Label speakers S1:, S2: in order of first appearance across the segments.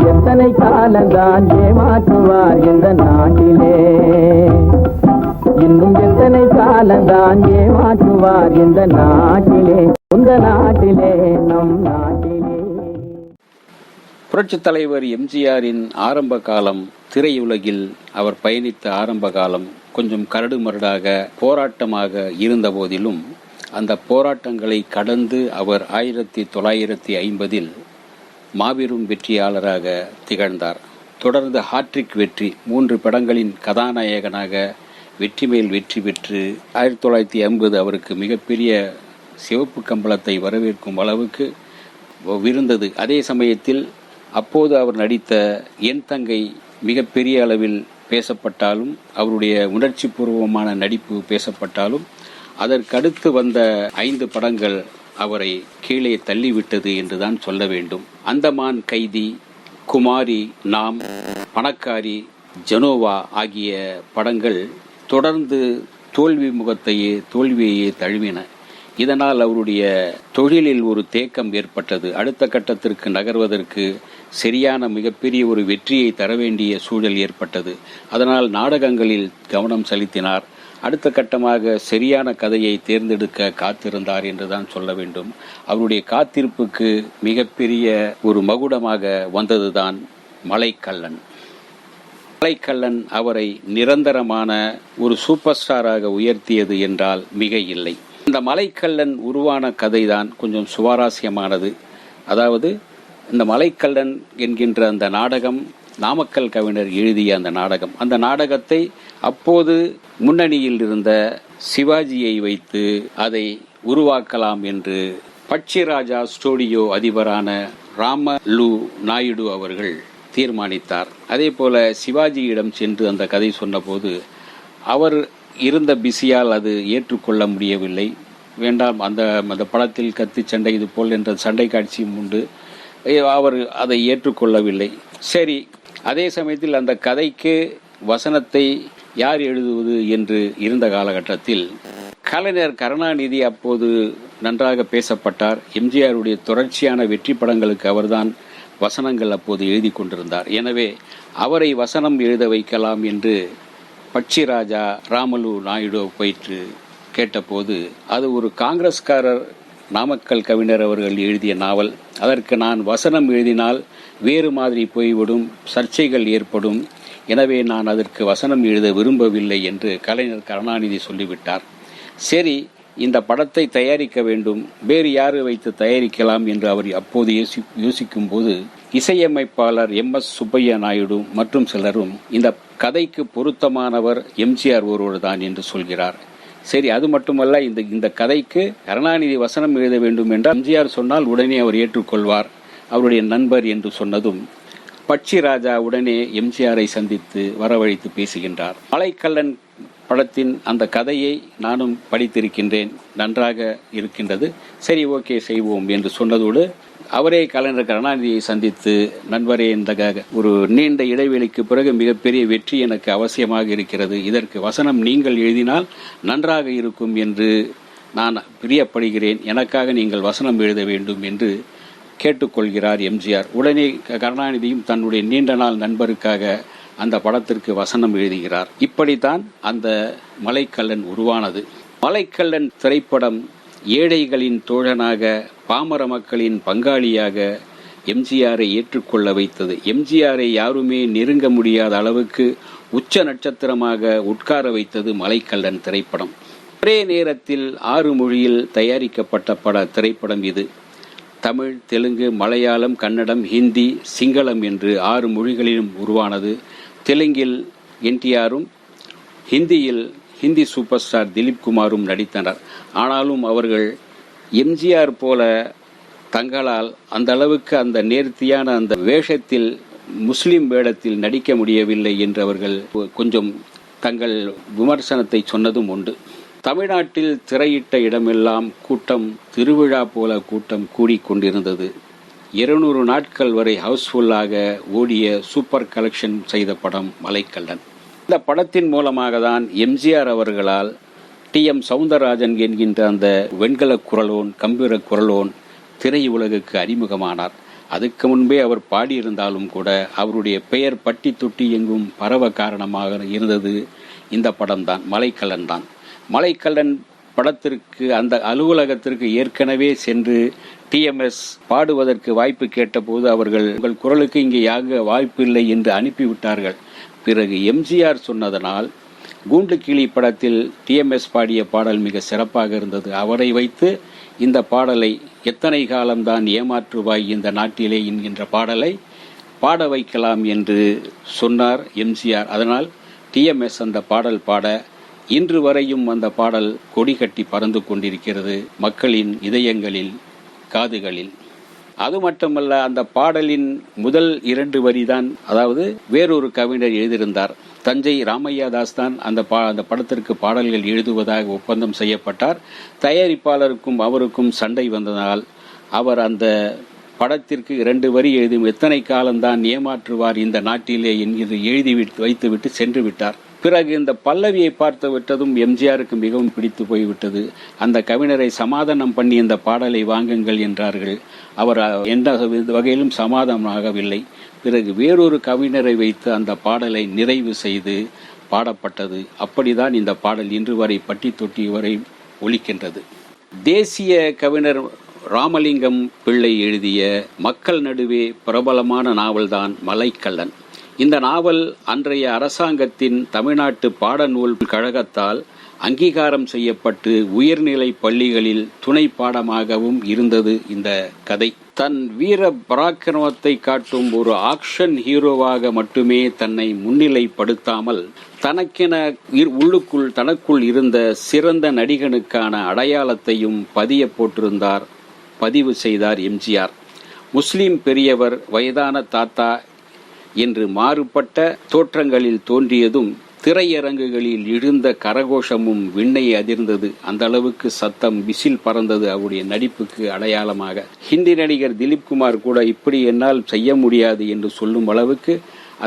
S1: எத்தனை காலந்தான் ஏமாற்றுவார் இந்த நாட்டிலே, இன்னும் எத்தனை காலந்தான் ஏமாற்றுவார் இந்த நாட்டிலே, இந்த நாட்டிலே, நம் நாட்டிலே.
S2: புரட்சித் தலைவர் எம்ஜிஆரின் ஆரம்ப காலம், திரையுலகில் அவர் பயணித்த ஆரம்ப காலம் கொஞ்சம் கரடுமரடாக போராட்டமாக இருந்த போதிலும் அந்த போராட்டங்களை கடந்து அவர் 1950 மாபெரும் வெற்றியாளராக திகழ்ந்தார். தொடர்ந்து ஹாட்ரிக் வெற்றி, 3 படங்களின் கதாநாயகனாக வெற்றி மேல் வெற்றி பெற்று 1950 அவருக்கு மிகப்பெரிய சிவப்பு கம்பளத்தை வரவேற்கும் அளவுக்கு விருந்தது. அதே சமயத்தில் அப்போது அவர் நடித்த என் தங்கை மிகப்பெரிய அளவில் பேசப்பட்டாலும், அவருடைய உணர்ச்சி பூர்வமான நடிப்பு பேசப்பட்டாலும், அதற்கடுத்து வந்த 5 படங்கள் அவரை கீழே தள்ளிவிட்டது என்றுதான் சொல்ல வேண்டும். அந்தமான் கைதி, குமாரி, நாம், பணக்காரி, ஜனோவா ஆகிய படங்கள் தொடர்ந்து தோல்வியையே தழுவின. இதனால் அவருடைய தொழிலில் ஒரு தேக்கம் ஏற்பட்டது. அடுத்த கட்டத்திற்கு நகர்வதற்கு சரியான மிகப்பெரிய ஒரு வெற்றியை தர வேண்டிய சூழல் ஏற்பட்டது. அதனால் நாடகங்களில் கவனம் செலுத்தினார். அடுத்த கட்டமாக சரியான கதையை தேர்ந்தெடுக்க காத்திருந்தார் என்றுதான் சொல்ல வேண்டும். அவருடைய காத்திருப்புக்கு மிகப்பெரிய ஒரு மகுடமாக வந்ததுதான் மலைக்கள்ளன். மலைக்கள்ளன் அவரை நிரந்தரமான ஒரு சூப்பர் ஸ்டாராக உயர்த்தியது என்றால் மிக இல்லை. இந்த மலைக்கள்ளன் உருவான கதைதான் கொஞ்சம் சுவாரஸ்யமானது. அதாவது இந்த மலைக்கள்ளன் என்கின்ற அந்த நாடகம் நாமக்கல் கவிஞர் எழுதிய அந்த நாடகம். அந்த நாடகத்தை அப்போது முன்னணியில் இருந்த சிவாஜியை வைத்து அதை உருவாக்கலாம் என்று பட்சிராஜா ஸ்டுடியோ அதிபரான ராமலு நாயுடு அவர்கள் தீர்மானித்தார். அதே போல சிவாஜியிடம் சென்று அந்த கதை சொன்னபோது அவர் இருந்த பிஸியால் அது ஏற்றுக்கொள்ள முடியவில்லை. வேண்டாம், அந்த படத்தில் கத்தி சண்டை இது போல் என்ற சண்டை காட்சியும் உண்டு. அவர் அதை ஏற்றுக்கொள்ளவில்லை. சரி, அதே சமயத்தில் அந்த கதைக்கு வசனத்தை யார் எழுதுவது என்று இருந்த காலகட்டத்தில் கலைஞர் கருணாநிதி அப்போது நன்றாக பேசப்பட்டார். எம்ஜிஆருடைய தொடர்ச்சியான வெற்றி படங்களுக்கு அவர்தான் வசனங்கள் அப்போது எழுதி கொண்டிருந்தார். எனவே அவரை வசனம் எழுத வைக்கலாம் என்று பட்சிராஜா ராமலு நாயுடு போயிட்டு கேட்டபோது, அது ஒரு காங்கிரஸ்காரர் நாமக்கல் கவிஞர் அவர்கள் எழுதிய நாவல், அதற்கு நான் வசனம் எழுதினால் வேறு மாதிரி போய்விடும், சர்ச்சைகள் ஏற்படும், எனவே நான் அதற்கு வசனம் எழுத விரும்பவில்லை என்று கலைஞர் கருணாநிதி சொல்லிவிட்டார். சரி, இந்த படத்தை தயாரிக்க வேண்டும், வேறு யாரை வைத்து தயாரிக்கலாம் என்று அவர் அப்போது யோசிக்கும் போது இசையமைப்பாளர் MS சுப்பையா நாயுடு மற்றும் சிலரும் இந்த கதைக்கு பொருத்தமானவர் எம்ஜிஆர் ஒருவர் தான் என்று சொல்கிறார். சரி, அது மட்டுமல்ல, இந்த கதைக்கு கருணாநிதி வசனம் எழுத வேண்டும் என்றால் எம்ஜிஆர் சொன்னால் உடனே அவர் ஏற்றுக்கொள்வார், அவருடைய நண்பர் என்று சொன்னதும் பட்சிராஜா உடனே எம்ஜிஆரை சந்தித்து வரவழைத்து பேசுகின்றார். மலைக்கள்ளன் படத்தின் அந்த கதையை நானும் படித்திருக்கின்றேன், நன்றாக இருக்கின்றது, சரி ஓகே செய்வோம் என்று சொன்னதோடு அவரே கலைஞர் கருணாநிதியை சந்தித்து, நண்பரே, இந்த ஒரு நீண்ட இடைவெளிக்கு பிறகு மிகப்பெரிய வெற்றி எனக்கு அவசியமாக இருக்கிறது, இதற்கு வசனம் நீங்கள் எழுதினால் நன்றாக இருக்கும் என்று நான் பிரியப்படுகிறேன், எனக்காக நீங்கள் வசனம் எழுத வேண்டும் என்று கேட்டுக்கொள்கிறார் எம்ஜிஆர். உடனே கருணாநிதியும் தன்னுடைய நீண்ட நாள் நண்பருக்காக அந்த படத்திற்கு வசனம் எழுதுகிறார். இப்படித்தான் அந்த மலைக்கள்ளன் உருவானது. மலைக்கள்ளன் திரைப்படம் ஏழைகளின் தோழனாக, பாமர மக்களின் பங்காளியாக எம்ஜிஆரை ஏற்றுக்கொள்ள வைத்தது. எம்ஜிஆரை யாருமே நெருங்க முடியாத அளவுக்கு உச்ச நட்சத்திரமாக உட்கார வைத்தது மலைக்கள்ளன் திரைப்படம். ஒரே நேரத்தில் 6 மொழியில் தயாரிக்கப்பட்ட திரைப்படம் இது. தமிழ், தெலுங்கு, மலையாளம், கன்னடம், ஹிந்தி, சிங்களம் என்று 6 மொழிகளிலும் உருவானது. தெலுங்கில் NTRும், ஹிந்தி சூப்பர் ஸ்டார் திலீப் குமாரும் நடித்தனர். ஆனாலும் அவர்கள் எம்ஜிஆர் போல தங்களால் அந்த அளவுக்கு அந்த நேர்த்தியான அந்த வேஷத்தில், முஸ்லிம் வேடத்தில் நடிக்க முடியவில்லை என்று அவர்கள் கொஞ்சம் தங்கள் விமர்சனத்தை சொன்னதும் உண்டு. தமிழ்நாட்டில் திரையிட்ட இடமெல்லாம் கூட்டம், திருவிழா போல கூட்டம் கூடிக்கொண்டிருந்தது. 200 நாட்கள் வரை ஹவுஸ்ஃபுல்லாக ஓடிய சூப்பர் கலெக்ஷன் செய்த படம் மலைக்கள்ளன். இந்த படத்தின் மூலமாக தான் எம்ஜிஆர் அவர்களால் TM சௌந்தரராஜன் என்கின்ற அந்த வெண்கல குரலோன், கம்பீர குரலோன் திரையுலகுக்கு அறிமுகமானார். அதுக்கு முன்பே அவர் பாடியிருந்தாலும் கூட அவருடைய பெயர் பட்டி தொட்டி எங்கும் பரவ காரணமாக இருந்தது இந்த படம்தான், மலைக்கல்லன் தான். மலைக்கல்லன் படத்திற்கு அந்த அலுவலகத்திற்கு ஏற்கனவே சென்று TMS பாடுவதற்கு வாய்ப்பு கேட்டபோது அவர்கள் உங்கள் குரலுக்கு இங்கே யாக வாய்ப்பு இல்லை என்று அனுப்பிவிட்டார்கள். பிறகு MGR சொன்னதனால் கூண்டு கிளி படத்தில் TMS பாடிய பாடல் மிக சிறப்பாக இருந்தது. அவரை வைத்து இந்த பாடலை எத்தனை காலம்தான் ஏமாற்றுவாய் இந்த நாட்டிலே என்கின்ற பாடலை பாட வைக்கலாம் என்று சொன்னார் MGR. அதனால் TMS அந்த பாடல் பாட இன்று வரையும் அந்த பாடல் கொடி கட்டி பறந்து கொண்டிருக்கிறது மக்களின் இதயங்களில், காதுகளில். அது மட்டுமல்ல, அந்த பாடலின் முதல் 2 வரிதான், அதாவது வேறொரு கவிஞர் எழுதியிருந்தார். தஞ்சை ராமையாதாஸ் தான் அந்த படத்திற்கு பாடல்கள் எழுதுவதாக ஒப்பந்தம் செய்யப்பட்டார். தயாரிப்பாளருக்கும் அவருக்கும் சண்டை வந்ததால் அவர் அந்த படத்திற்கு 2 வரி எழுதி எத்தனை காலம்தான் ஏமாற்றுவார் இந்த நாட்டிலே என்கிற எழுதி வைத்துவிட்டு சென்று விட்டார். பிறகு இந்த பல்லவியை பார்த்து விட்டதும் MGRக்கு மிகவும் பிடித்து போய்விட்டது. அந்த கவிஞரை சமாதானம் பண்ணி இந்த பாடலை வாங்குங்கள் என்றார்கள். அவர் எந்த வகையிலும் சமாதானமாகவில்லை. பிறகு வேறொரு கவிஞரை வைத்து அந்த பாடலை நிறைவு செய்து பாடப்பட்டது. அப்படிதான் இந்த பாடல் இன்று வரை பட்டி தொட்டி வரை ஒலிக்கின்றது. தேசிய கவிஞர் ராமலிங்கம் பிள்ளை எழுதிய மக்கள் நடுவே பிரபலமான நாவல்தான் மலைக்கல்லன். இந்த நாவல் அன்றைய அரசாங்கத்தின் தமிழ்நாட்டு பாடநூல் கழகத்தால் அங்கீகாரம் செய்யப்பட்டு உயர்நிலை பள்ளிகளில் துணை பாடமாகவும் இருந்தது இந்த கதை. தன் வீர பராக்கிரமத்தை காட்டும் ஒரு ஆக்ஷன் ஹீரோவாக மட்டுமே தன்னை முன்னிலைப்படுத்தாமல் தனக்கென தனக்குள் இருந்த சிறந்த நடிகனுக்கான அடையாளத்தையும் பதிவு செய்தார் MGR. முஸ்லிம் பெரியவர், வயதான தாத்தா என்று மாறுபட்ட தோற்றங்களில் தோன்றியதும் திரையரங்குகளில் எழுந்த கரகோஷமும் விண்ணை அதிர்ந்தது. அந்த அளவுக்கு சத்தம், விசில் பறந்தது அவருடைய நடிப்புக்கு அடையாளமாக. ஹிந்தி நடிகர் திலீப்குமார் கூட இப்படி என்னால் செய்ய முடியாது என்று சொல்லும் அளவுக்கு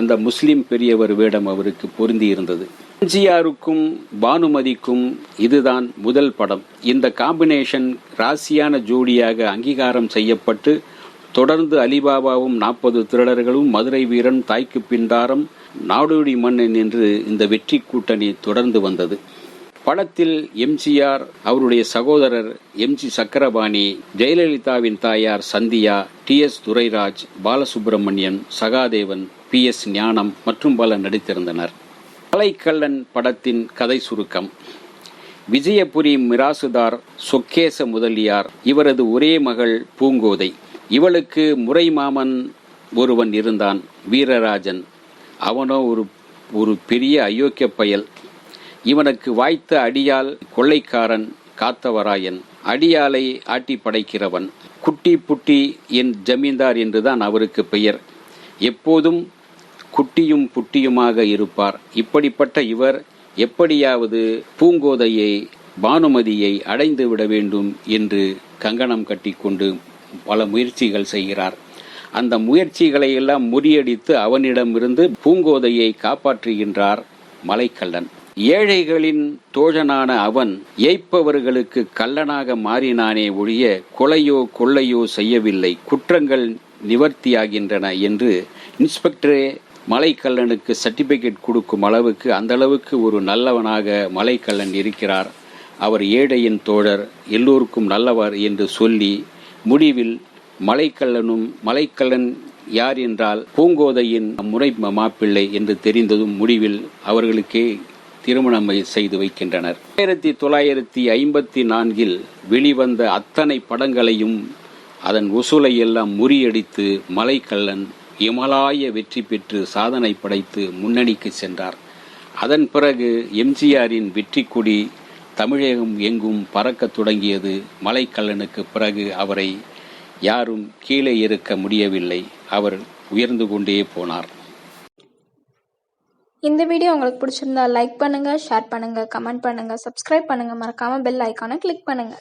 S2: அந்த முஸ்லிம் பெரியவர் வேடம் அவருக்கு பொருந்தி இருந்தது. MGRக்கும் பானுமதிக்கும் இதுதான் முதல் படம். இந்த காம்பினேஷன் ராசியான ஜோடியாக அங்கீகாரம் செய்யப்பட்டு தொடர்ந்து அலிபாபாவும் 40 திருடர்களும், மதுரை வீரன், தாய்க்கு பின்தாரம், நாடோடி மன்னன் என்று இந்த வெற்றி கூட்டணி தொடர்ந்து வந்தது. படத்தில் MGR, அவருடைய சகோதரர் MG சக்கரபாணி, ஜெயலலிதாவின் தாயார் சந்தியா, TS துரைராஜ், பாலசுப்ரமணியன், சகாதேவன், PS ஞானம் மற்றும் பலர் நடித்திருந்தனர். மலைக்கல்லன் படத்தின் கதை சுருக்கம். விஜயபுரி மிராசுதார் சொக்கேச முதலியார், இவரது ஒரே மகள் பூங்கோதை. இவளுக்கு முறை மாமன் ஒருவன் இருந்தான், வீரராஜன். அவனோ ஒரு பெரிய அயோக்கிய பயல். இவனுக்கு வாய்த்த அடியால் கொள்ளைக்காரன் காத்தவராயன், அடியாலை ஆட்டி படைக்கிறவன். குட்டி புட்டி என் ஜமீன்தார் என்றுதான் அவருக்கு பெயர். எப்போதும் குட்டியும் புட்டியுமாக இருப்பார். இப்படிப்பட்ட இவர் எப்படியாவது பூங்கோதையை, பானுமதியை அடைந்து விட வேண்டும் என்று கங்கணம் கட்டிக்கொண்டு பல முயற்சிகள் செய்கிறார். அந்த முயற்சிகளை எல்லாம் முறியடித்து அவனிடமிருந்து பூங்கோதையை காப்பாற்றுகின்றார் மலைக்கல்லன். ஏழைகளின் தோழனான அவன் ஏய்ப்பவர்களுக்கு கள்ளனாக மாறினானே ஒழிய கொலையோ கொள்ளையோ செய்யவில்லை. குற்றங்கள் நிவர்த்தியாகின்றன என்று இன்ஸ்பெக்டரே மலைக்கல்லனுக்கு சர்டிபிகேட் கொடுக்கும் அளவுக்கு, அந்த அளவுக்கு ஒரு நல்லவனாக மலைக்கல்லன் இருக்கிறார். அவர் ஏழையின் தோழர், எல்லோருக்கும் நல்லவர் என்று சொல்லி முடிவில் மலைக்கல்லன் யார் என்றால் பூங்கோதையின் முறை மாப்பிள்ளை என்று தெரிந்ததும் முடிவில் அவர்களுக்கே திருமணம் செய்து வைக்கின்றனர். 1954 வெளிவந்த அத்தனை படங்களையும் அதன் வசூலை எல்லாம் முறியடித்து மலைக்கல்லன் இமலாய வெற்றி பெற்று சாதனை படைத்து முன்னணிக்கு சென்றார். அதன் பிறகு MGRின் வெற்றி கொடி தமிழகம் எங்கும் பறக்க தொடங்கியது. மலைக்கல்லனுக்கு பிறகு அவரை யாரும் கீழே இருக்க முடியவில்லை. அவர் உயர்ந்து கொண்டே போனார்.
S3: இந்த வீடியோ உங்களுக்கு பிடிச்சிருந்தா லைக் பண்ணுங்க, ஷேர் பண்ணுங்க, கமெண்ட் பண்ணுங்க, சப்ஸ்கிரைப் பண்ணுங்க, மறக்காம பெல் ஐகானை கிளிக் பண்ணுங்க.